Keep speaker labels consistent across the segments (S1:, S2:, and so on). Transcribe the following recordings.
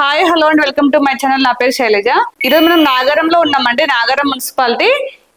S1: Hi hello and welcome to my channel. నా పేరు శైలజ. ఈరోజు మనం నాగారంలో ఉన్నామండి. నాగారం మున్సిపాలిటీ.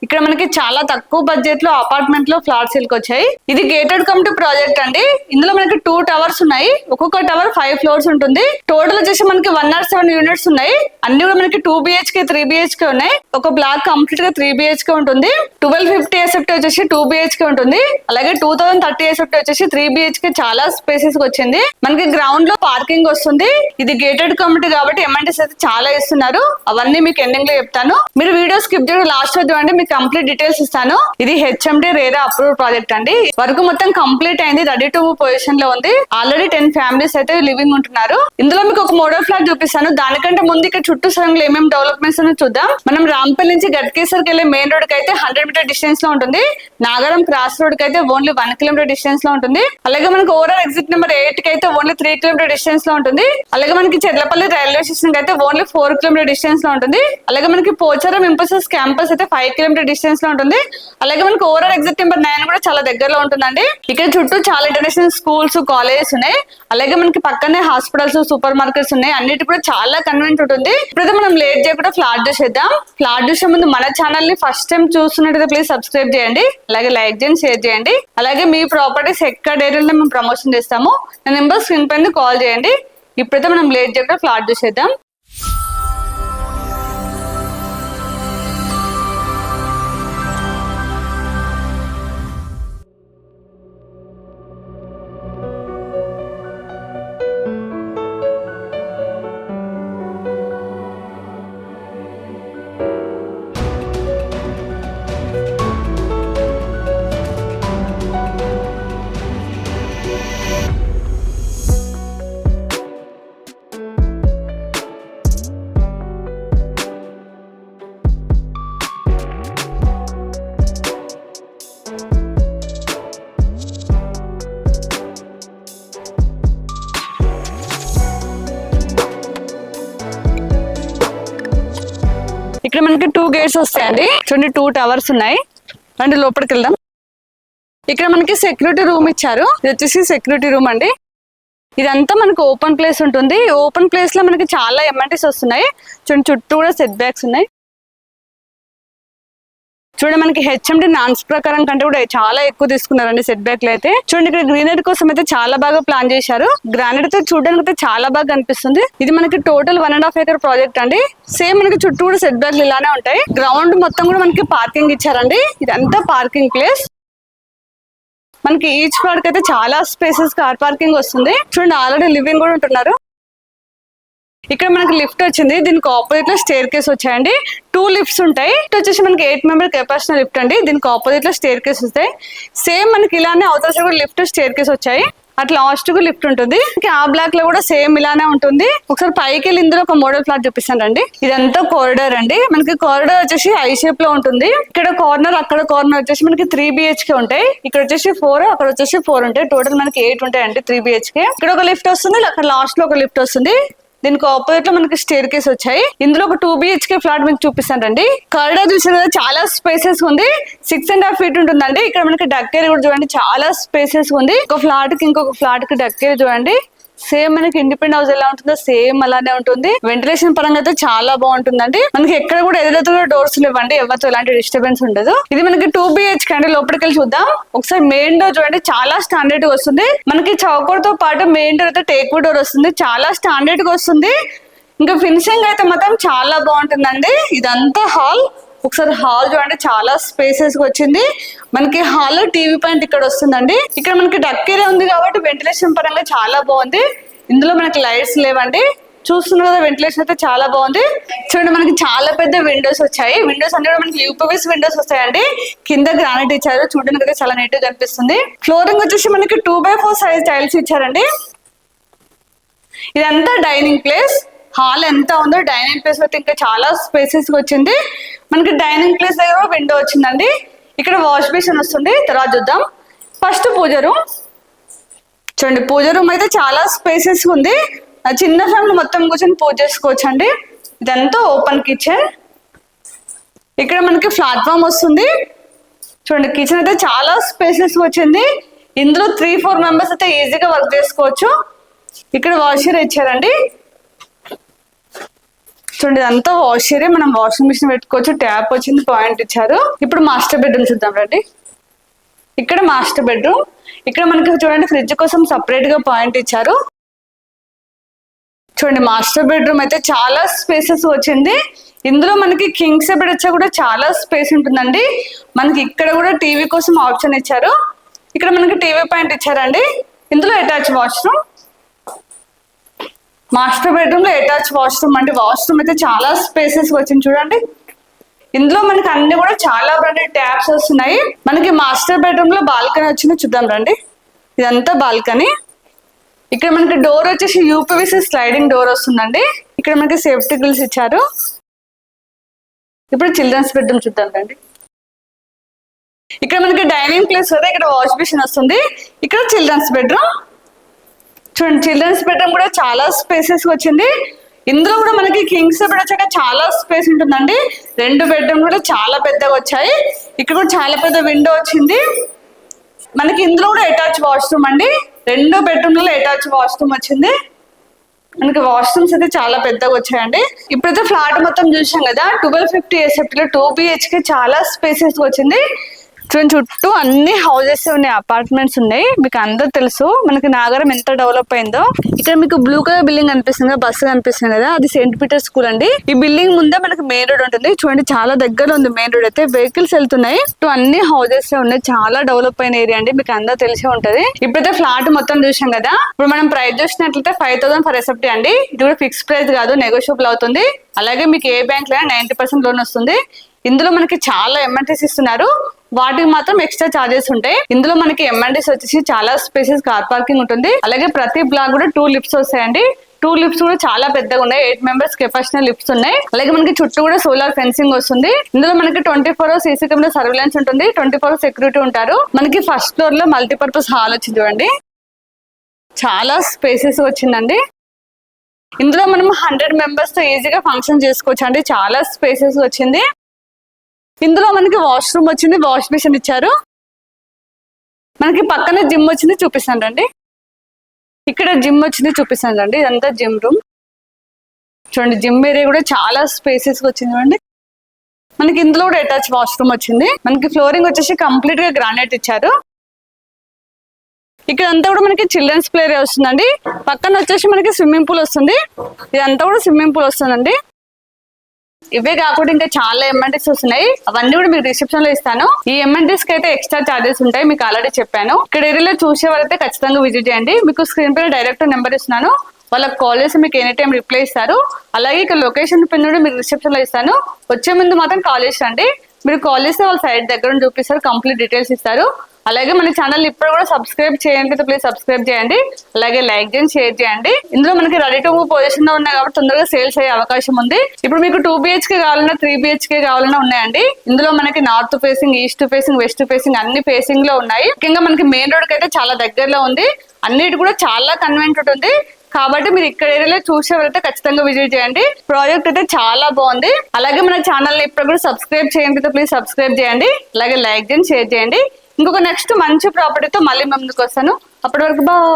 S1: ఇక్కడ మనకి చాలా తక్కువ బడ్జెట్ లో అపార్ట్మెంట్ లో ఫ్లాట్ సేల్ కి వచ్చాయి. ఇది గేటెడ్ కమ్యూనిటీ ప్రాజెక్ట్ అండి. ఇందులో మనకి 2 టవర్స్ ఉన్నాయి. ఒక్కొక్క టవర్ 5 ఫ్లోర్స్ ఉంటుంది. టోటల్ వచ్చేసి మనకి 107 యూనిట్స్ ఉన్నాయి. అన్ని కూడా మనకి 2 BHK 3 BHK ఉన్నాయి. ఒక బ్లాక్ కంప్లీట్ గా 3 BHK ఉంటుంది. 1250 ఎస్ఎఫ్టీ వచ్చేసి 2 BHK ఉంటుంది. అలాగే 2030 ఎస్ఎఫ్టీ వచ్చేసి 3 BHK చాలా స్పేసెస్ వచ్చింది. మనకి గ్రౌండ్ లో పార్కింగ్ వస్తుంది. ఇది గేటెడ్ కమ్యూనిటీ కాబట్టి ఎమ్ఎన్టీస్ అయితే చాలా ఇస్తున్నారు. అవన్నీ మీకు ఎండింగ్ లో చెప్తాను. మీరు వీడియో స్కిప్ చేయడం లాస్ట్ లో చూడండి. మీకు కంప్లీట్ డీటెయిల్స్ ఇస్తాను. ఇది హెచ్ఎండి రేరా అప్రూవ్డ్ ప్రాజెక్ట్ అండి. వర్క్ మొత్తం కంప్లీట్ అయింది. రెడీ టు మూవ్ పొజిషన్ లో ఉంది. ఆల్రెడీ 10 ఫ్యామిలీస్ అయితే లివింగ్ ఉంటున్నారు. ఇందులో మీకు ఒక మోడల్ ఫ్లాట్ చూపిస్తాను. దానికంటే ముందు ఇక్కడ చుట్టూ సరంలో ఏమేమి డెవలప్మెంట్స్ చూద్దాం. మనం రాంపల్లి నుంచి గట్కేసర్కి వెళ్ళే మెయిన్ రోడ్ కి అయితే 100 మీటర్ డిస్టెన్స్ లో ఉంటుంది. నాగారం క్రాస్ రోడ్ కి అయితే ఓన్లీ 1 కిలోమీటర్ డిస్టెన్స్ లో ఉంటుంది. అలాగే మనకి ఓవరాల్ ఎగ్జిట్ నెంబర్ 8 కి అయితే ఓన్లీ 3 కిలోమీటర్ డిస్టెన్స్ లో ఉంటుంది. అలాగే మనకి చెర్లపల్లి రైల్వే స్టేషన్ కి అయితే ఓన్లీ 4 కిలోమీటర్ డిస్టెన్స్ లో ఉంటుంది. అలాగే మనకి పోచారం ఇంపల్సెస్ క్యాంపస్ అయితే 5 కిలోమీటర్ డిస్టెన్స్ లో ఉంటుంది. అలాగే మనకి ఓవరాల్ ఎగ్జిట్ నెంబర్ 9 కూడా చాలా దగ్గరలో ఉంటుందండి. ఇక్కడ చుట్టూ చాలా ఇంటర్నేషనల్ స్కూల్స్ కాలేజెస్ ఉన్నాయి. అలాగే మనకి పక్కనే హాస్పిటల్స్ సూపర్ మార్కెట్స్ ఉన్నాయి. అన్నిటి కూడా చాలా కన్వీనియంట్ ఉంటుంది. ఇప్పుడైతే మనం లేట్ చేయకుండా ఫ్లాట్ చూసేద్దాం. ఫ్లాట్ చూసే ముందు మన ఛానల్ ని ఫస్ట్ టైం చూస్తున్నట్టయితే ప్లీజ్ సబ్స్క్రైబ్ చేయండి. అలాగే లైక్ చేయండి, షేర్ చేయండి. అలాగే మీ ప్రాపర్టీస్ ఎక్కడ ఏరియాలో మేము ప్రమోషన్ చేస్తాము. నా నెంబర్ స్క్రీన్ పైన కాల్ చేయండి. ఇప్పుడైతే మనం లేట్ చేయకుండా ఫ్లాట్ చూసేద్దాం. ఇక్కడ మనకి 2 గేట్స్ వస్తాయండి. చూడండి 2 టవర్స్ ఉన్నాయి. అంటే లోపలికి వెళ్దాం. ఇక్కడ మనకి సెక్యూరిటీ రూమ్ ఇచ్చారు. ఇది వచ్చేసి సెక్యూరిటీ రూమ్ అండి. ఇదంతా మనకి ఓపెన్ ప్లేస్ ఉంటుంది. ఓపెన్ ప్లేస్ లో మనకి చాలా ఎమ్ఎన్టీస్ వస్తున్నాయి. చూడండి చుట్టూ కూడా సెట్ బ్యాక్స్ ఉన్నాయి. చూడండి మనకి హెచ్ఎండి నాన్స్ ప్రకారం కంటే కూడా చాలా ఎక్కువ తీసుకున్నారండి సెట్ బ్యాక్ లో అయితే. చూడండి ఇక్కడ గ్రీనరీ కోసం అయితే చాలా బాగా ప్లాన్ చేశారు. గ్రానైట్ అయితే చూడడానికి అయితే చాలా బాగా కనిపిస్తుంది. ఇది మనకి టోటల్ 1.5 acre ప్రాజెక్ట్ అండి. సేమ్ మనకి చుట్టూ కూడా సెట్ బ్యాక్లు ఇలానే ఉంటాయి. గ్రౌండ్ మొత్తం కూడా మనకి పార్కింగ్ ఇచ్చారండి. ఇదంతా పార్కింగ్ ప్లేస్. మనకి ఈచ్ ఫ్లోర్ కి అయితే చాలా స్పేసెస్ కార్ పార్కింగ్ వస్తుంది. చూడండి ఆల్రెడీ లివింగ్ కూడా ఉంటున్నారు. ఇక్కడ మనకి లిఫ్ట్ వచ్చింది. దీనికి ఆపోజిట్ లో స్టేర్ కేస్ వచ్చాయండి. 2 లిఫ్ట్స్ ఉంటాయి. ఇటు వచ్చేసి మనకి 8 మెంబర్ కెపాసిటీ లిఫ్ట్ అండి. దీనికి ఆపోజిట్ లో స్టేర్ కేస్ వస్తాయి. సేమ్ మనకి ఇలానే అవతల సైడ్ కూడా లిఫ్ట్ స్టేర్ కేస్ వచ్చాయి. అట్లా లాస్ట్ కు లిఫ్ట్ ఉంటుంది. ఆ బ్లాక్ లో కూడా సేమ్ ఇలానే ఉంటుంది. ఒకసారి పైకి వెళ్ళి ఇందులో ఒక మోడల్ ఫ్లాట్ చూపిస్తానండి. ఇదంతా కారిడార్ అండి. మనకి కారిడార్ వచ్చేసి ఐ షేప్ లో ఉంటుంది. ఇక్కడ కార్నర్ అక్కడ కార్నర్ వచ్చేసి మనకి 3 BHK ఉంటాయి. ఇక్కడ వచ్చేసి 4 అక్కడ వచ్చేసి 4 ఉంటాయి. టోటల్ మనకి 8 ఉంటాయి అండి 3 BHK. ఇక్కడ ఒక లిఫ్ట్ వస్తుంది. అక్కడ లాస్ట్ లో ఒక లిఫ్ట్ వస్తుంది. దీనికి ఆపోజిట్ లో మనకి స్టేర్ కేస్ వచ్చాయి. ఇందులో ఒక 2 BHK ఫ్లాట్ మీకు చూపిస్తానండి. కారిడార్ చూసిన చాలా స్పేసెస్ ఉంది. 6.5 feet ఉంటుందండి. ఇక్కడ మనకి డక్ ఏరియా కూడా చూడండి చాలా స్పేసెస్ ఉంది. ఒక ఫ్లాట్ కి ఇంకొక ఫ్లాట్ కి డక్ ఏరియా చూడండి. సేమ్ మనకి ఇండిపెండెంట్ హౌస్ ఎలా ఉంటుందో సేమ్ అలానే ఉంటుంది. వెంటిలేషన్ పరంగా అయితే చాలా బాగుంటుందండి. మనకి ఎక్కడ కూడా ఎదురెదురు డోర్స్ లేవండి. ఎవరితో ఎలాంటి డిస్టర్బెన్స్ ఉండదు. ఇది మనకి 2 BHK అండి. లోపలికి వెళ్ళి చూద్దాం. ఒకసారి మెయిన్ డోర్ చూడండి చాలా స్టాండర్డ్ గా వస్తుంది. మనకి చౌకర్ తో పాటు మెయిన్ డోర్ అయితే టేక్ డోర్ వస్తుంది. చాలా స్టాండర్డ్ గా వస్తుంది. ఇంకా ఫినిషింగ్ అయితే మాత్రం చాలా బాగుంటుందండి. ఇదంతా హాల్. ఒకసారి హాల్ చూడండి చాలా స్పేసెస్ వచ్చింది. మనకి హాల్ టీవీ పాయింట్ ఇక్కడ వస్తుందండి. ఇక్కడ మనకి డక్ ఏరియా ఉంది కాబట్టి వెంటిలేషన్ పరంగా చాలా బాగుంది. ఇందులో మనకి లైట్స్ లేవండి. చూస్తున్నారు కదా వెంటిలేషన్ అయితే చాలా బాగుంది. చూడండి మనకి చాలా పెద్ద విండోస్ వచ్చాయి. విండోస్ అన్ని కూడా మనకి యూపీవీసీ విండోస్ వస్తాయండి. కింద గ్రానైట్ ఇచ్చారు. చూడడానికి అయితే చాలా నీట్ గా కనిపిస్తుంది. ఫ్లోరింగ్ వచ్చేసి మనకి 2x4 సైజ్ టైల్స్ ఇచ్చారండి. ఇదంతా డైనింగ్ ప్లేస్. హాల్ ఎంత ఉందో డైనింగ్ ప్లేస్ అయితే ఇంకా చాలా స్పేసెస్ వచ్చింది. మనకి డైనింగ్ ప్లేస్ దగ్గర విండో వచ్చిందండి. ఇక్కడ వాష్ బేసిన్ వస్తుంది. తర్వాత చూద్దాం. ఫస్ట్ పూజ రూమ్ చూడండి. పూజ రూమ్ అయితే చాలా స్పేసెస్ ఉంది. చిన్న ఫ్యామిలీ మొత్తం కూర్చొని పూజ చేసుకోవచ్చు అండి. ఇదంతా ఓపెన్ కిచెన్. ఇక్కడ మనకి ప్లాట్ఫామ్ వస్తుంది. చూడండి కిచెన్ అయితే చాలా స్పేసెస్ వచ్చింది. ఇందులో 3-4 మెంబర్స్ అయితే ఈజీగా వర్క్ చేసుకోవచ్చు. ఇక్కడ వాషర్ ఇచ్చారండి. చూడండి ఇదంతా వాష్ ఏరియా, మనం వాషింగ్ మిషన్ పెట్టుకోవచ్చు, ట్యాప్ వచ్చింది, పాయింట్ ఇచ్చారు. ఇప్పుడు మాస్టర్ బెడ్రూమ్ చూద్దాం రండి. ఇక్కడ మాస్టర్ బెడ్రూమ్, ఇక్కడ మనకి చూడండి ఫ్రిడ్జ్ కోసం సపరేట్ గా పాయింట్ ఇచ్చారు. చూడండి మాస్టర్ బెడ్రూమ్ అయితే చాలా స్పేసెస్ వచ్చింది. ఇందులో మనకి కింగ్ సైజ్ బెడ్ వచ్చా కూడా చాలా స్పేస్ ఉంటుందండి. మనకి ఇక్కడ కూడా టీవీ కోసం ఆప్షన్ ఇచ్చారు. ఇక్కడ మనకి టీవీ పాయింట్ ఇచ్చారండి. ఇందులో అటాచ్ వాష్రూమ్, మాస్టర్ బెడ్రూమ్ లో అటాచ్ వాష్రూమ్ అండి. వాష్రూమ్ అయితే చాలా స్పేసెస్ వచ్చింది చూడండి. ఇందులో మనకి అన్ని కూడా చాలా బ్రాండెడ్ ట్యాప్స్ వస్తున్నాయి. మనకి మాస్టర్ బెడ్రూమ్ లో బాల్కనీ వచ్చింది, చూద్దాం రండి. ఇదంతా బాల్కనీ. ఇక్కడ మనకి డోర్ వచ్చేసి యూపీవీసీ స్లైడింగ్ డోర్ వస్తుందండి. ఇక్కడ మనకి సేఫ్టీ గ్రిల్స్ ఇచ్చారు. ఇప్పుడు చిల్డ్రన్స్ బెడ్రూమ్ చూద్దాం రండి. ఇక్కడ మనకి డైనింగ్ ప్లేస్ కదా, ఇక్కడ వాష్ బేసిన్ వస్తుంది. ఇక్కడ చిల్డ్రన్స్ బెడ్రూమ్ చూడండి. చిల్డ్రన్స్ బెడ్రూమ్ కూడా చాలా స్పేసెస్ వచ్చింది. ఇందులో కూడా మనకి కింగ్ సైజ్ బెడ్ వచ్చాక చాలా స్పేస్ ఉంటుందండి. 2 బెడ్రూమ్ కూడా చాలా పెద్దగా వచ్చాయి. ఇక్కడ కూడా చాలా పెద్ద విండో వచ్చింది. మనకి ఇందులో కూడా అటాచ్ వాష్రూమ్ అండి. 2 బెడ్రూమ్లలో అటాచ్ వాష్రూమ్ వచ్చింది. మనకి వాష్రూమ్స్ అయితే చాలా పెద్దగా వచ్చాయండి. ఇప్పుడైతే ఫ్లాట్ మొత్తం చూసాం కదా, 1250 SFT లో 2 BHK చాలా స్పేసెస్ వచ్చింది. చూడండి చుట్టూ అన్ని హౌసెస్ ఉన్నాయి, అపార్ట్మెంట్స్ ఉన్నాయి. మీకు అందరూ తెలుసు మనకి నాగరం ఎంత డెవలప్ అయిందో. ఇక్కడ మీకు బ్లూ కలర్ బిల్డింగ్ కనిపిస్తుంది కదా, బస్సు కనిపిస్తుంది కదా, అది సెయింట్ పీటర్ స్కూల్ అండి. ఈ బిల్డింగ్ ముందే మనకి మెయిన్ రోడ్ ఉంటుంది. చూడండి చాలా దగ్గర ఉంది మెయిన్ రోడ్ అయితే, వెహికల్స్ వెళ్తున్నాయి. అన్ని హౌసెస్ ఉన్నాయి, చాలా డెవలప్ అయిన ఏరియా అండి, మీకు అందరూ తెలిసే ఉంటది. ఇప్పుడైతే ఫ్లాట్ మొత్తం చూసాం కదా. ఇప్పుడు మనం ప్రైస్ చూసినట్లయితే 5000 ఫర్ SFT అండి. ఇది కూడా ఫిక్స్ ప్రైస్ కాదు, నెగోషియబుల్ అవుతుంది. అలాగే మీకు ఏ బ్యాంక్ లో 90% లోన్ వస్తుంది. ఇందులో మనకి చాలా ఎంఎన్టీస్ ఇస్తున్నారు, వాటికి మాత్రం ఎక్స్ట్రా చార్జెస్ ఉంటాయి. ఇందులో మనకి ఎంఎన్టీస్ వచ్చేసి చాలా స్పేసెస్, కార్ పార్కింగ్ ఉంటుంది. అలాగే ప్రతి బ్లాక్ కూడా 2 లిఫ్ట్స్ వస్తాయండి. 2 లిఫ్ట్స్ కూడా చాలా పెద్దగా ఉన్నాయి, 8 మెంబర్స్ కెపాసిటీ లిఫ్ట్స్ ఉన్నాయి. అలాగే మనకి చుట్టూ కూడా సోలార్ ఫెన్సింగ్ వస్తుంది. ఇందులో మనకి 24 hours సీసీ కెమెరా సర్వేలెన్స్ ఉంటుంది, 24 hours సెక్యూరిటీ ఉంటారు. మనకి ఫస్ట్ ఫ్లోర్ లో మల్టీపర్పస్ హాల్ వచ్చింది చూడండి, చాలా స్పేసెస్ వచ్చిందండి. ఇందులో మనం 100 మెంబర్స్ తో ఈజీగా ఫంక్షన్ చేసుకోవచ్చు అండి, చాలా స్పేసెస్ వచ్చింది. ఇందులో మనకి వాష్రూమ్ వచ్చింది, వాష్ బేసిన్ ఇచ్చారు. మనకి పక్కన జిమ్ వచ్చింది, చూపిస్తాను రండి. ఇక్కడ జిమ్ వచ్చింది, చూపిస్తాను రండి. ఇదంతా జిమ్ రూమ్ చూడండి. జిమ్ ఏరియా కూడా చాలా స్పేసెస్ వచ్చింది చూడండి. మనకి ఇందులో కూడా అటాచ్ వాష్రూమ్ వచ్చింది. మనకి ఫ్లోరింగ్ వచ్చేసి కంప్లీట్ గా గ్రానైట్ ఇచ్చారు. ఇక్కడ అంతా కూడా మనకి చిల్డ్రన్స్ ప్లే ఏరియా వస్తుందండి. పక్కన వచ్చేసి మనకి స్విమ్మింగ్ పూల్ వస్తుంది. ఇదంతా కూడా స్విమ్మింగ్ పూల్ వస్తుందండి. ఇవే కాకుండా ఇంకా చాలా ఎంఎన్టీస్ వస్తున్నాయి, అవన్నీ కూడా మీకు రిసెప్షన్ లో ఇస్తాను. ఈ ఎంఎన్టీస్ కి అయితే ఎక్స్ట్రా చార్జెస్ ఉంటాయి, మీకు ఆల్రెడీ చెప్పాను. ఇక్కడ ఏరియాలో చూసేవారైతే ఖచ్చితంగా విజిట్ చేయండి. మీకు స్క్రీన్ పైన డైరెక్ట్ నెంబర్ ఇస్తున్నాను, వాళ్ళకి కాల్ చేసి మీకు ఎనీ టైం రిప్లై ఇస్తారు. అలాగే ఇక్కడ లొకేషన్ పిన్ కూడా మీకు రిసెప్షన్ లో ఇస్తాను. వచ్చే ముందు మాత్రం కాల్ చేసి రండి. మీరు కాల్ చేస్తే వాళ్ళ సైట్ దగ్గర చూపిస్తారు, కంప్లీట్ డీటెయిల్స్ ఇస్తారు. అలాగే మన ఛానల్ ఇప్పుడు కూడా సబ్స్క్రైబ్ చేయండి, ప్లీజ్ సబ్స్క్రైబ్ చేయండి. అలాగే లైక్ చేయండి, షేర్ చేయండి. ఇందులో మనకి రెడీ టు మూవ్ పొజిషన్ లో ఉన్నాయి కాబట్టి తొందరగా సేల్స్ అయ్యే అవకాశం ఉంది. ఇప్పుడు మీకు 2 BHK కావాలన్నా 3 BHK కావాలన్నా ఉన్నాయండి. ఇందులో మనకి north facing, east facing, west facing అన్ని ఫేసింగ్ లో ఉన్నాయి. ముఖ్యంగా మనకి మెయిన్ రోడ్ కి అయితే చాలా దగ్గరలో ఉంది. అన్నిటి కూడా చాలా కన్వీనియంట్ ఉంటుంది. కాబట్టి మీరు ఇక్కడ ఏరియాలో చూసేవారైతే ఖచ్చితంగా విజిట్ చేయండి. ప్రాజెక్ట్ అయితే చాలా బాగుంది. అలాగే మన ఛానల్ ని ఇప్పుడు కూడా సబ్స్క్రైబ్ చేయండి, ప్లీజ్ సబ్స్క్రైబ్ చేయండి. అలాగే లైక్ చేయండి, షేర్ చేయండి. ఇంకొక నెక్స్ట్ మంచి ప్రాపర్టీతో మళ్ళీ ముందుకు వస్తాను. అప్పటి వరకు బాయ్.